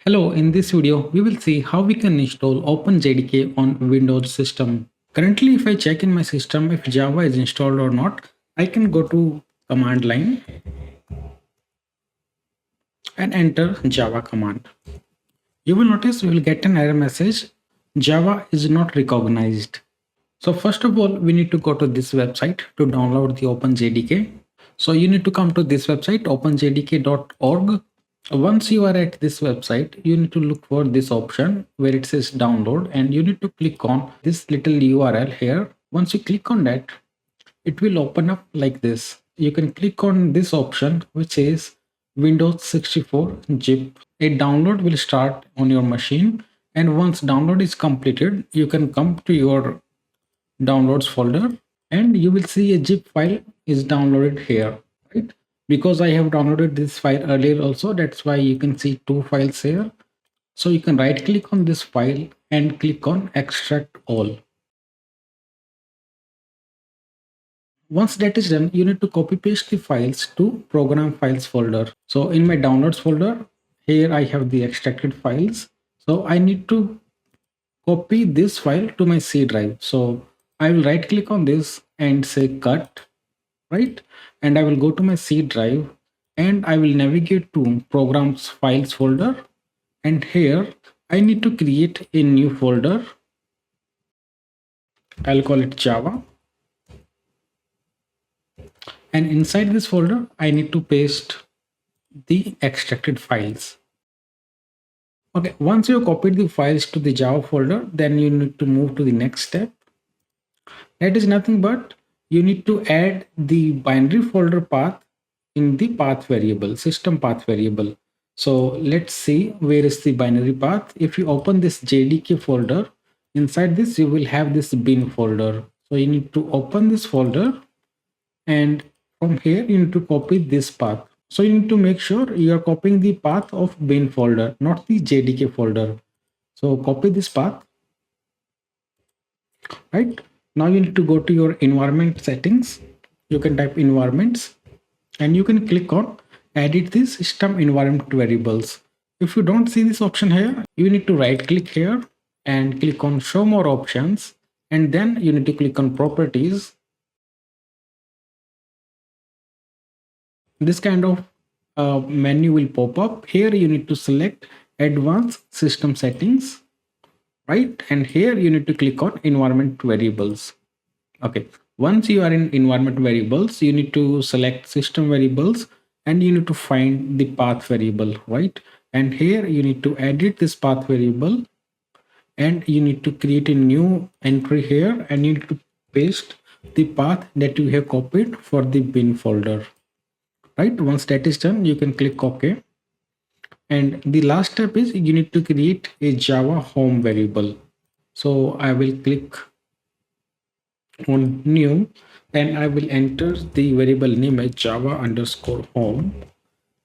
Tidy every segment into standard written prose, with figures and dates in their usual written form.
Hello, in this video, we will see how we can install OpenJDK on Windows system. Currently, if I check in my system if Java is installed or not, I can go to command line and enter Java command. You will notice we will get an error message, Java is not recognized. So first of all, we need to go to this website to download the OpenJDK. So you need to come to this website, openjdk.org. Once you are at this website, you need to look for this option where it says download, and you need to click on this little URL here. Once you click on that, it will open up like this. You can click on this option which is Windows 64 zip. A download will start on your machine, and once download is completed, you can come to your downloads folder and you will see a zip file is downloaded here, right? Because I have downloaded this file earlier also, that's why you can see two files here. So you can right click on this file and click on extract all. Once that is done, you need to copy paste the files to program files folder. So in my downloads folder, here I have the extracted files. So I need to copy this file to my C drive. So I will right click on this and say cut, right? And I will go to my C drive and I will navigate to programs files folder. And here I need to create a new folder. I'll call it Java. And inside this folder, I need to paste the extracted files. Okay, once you have copied the files to the Java folder, then you need to move to the next step. That is nothing but you need to add the binary folder path in the path variable, system path variable. So let's see where is the binary path. If you open this JDK folder, inside this you will have this bin folder. So you need to open this folder, and from here you need to copy this path. So you need to make sure you are copying the path of bin folder, not the JDK folder. So copy this path, right? Now you need to go to your environment settings. You can type environments and you can click on edit the system environment variables. If you don't see this option here, you need to right click here and click on show more options, and then you need to click on properties. This kind of menu will pop up. Here you need to select advanced system settings, right? And here you need to click on environment variables. Okay, once you are in environment variables, you need to select system variables and you need to find the path variable, right? And here you need to edit this path variable and you need to create a new entry here, and you need to paste the path that you have copied for the bin folder, right? Once that is done, you can click OK. And the last step is you need to create a Java home variable. So I will click on new and I will enter the variable name as java_home,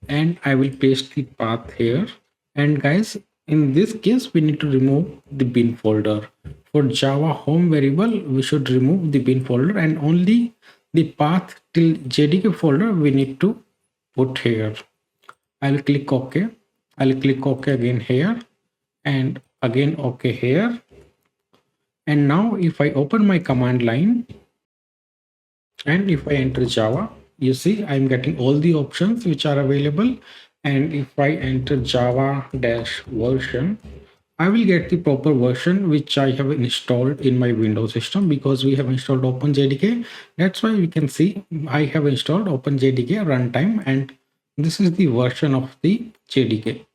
and I will paste the path here. And guys, in this case we need to remove the bin folder. For Java home variable, we should remove the bin folder and only the path till JDK folder we need to put here. I will click OK. I'll click OK again here and again OK here. And now if I open my command line and if I enter Java, you see I'm getting all the options which are available. And if I enter Java-version, I will get the proper version which I have installed in my Windows system, because we have installed OpenJDK. That's why we can see I have installed OpenJDK runtime, and this is the version of the JDK.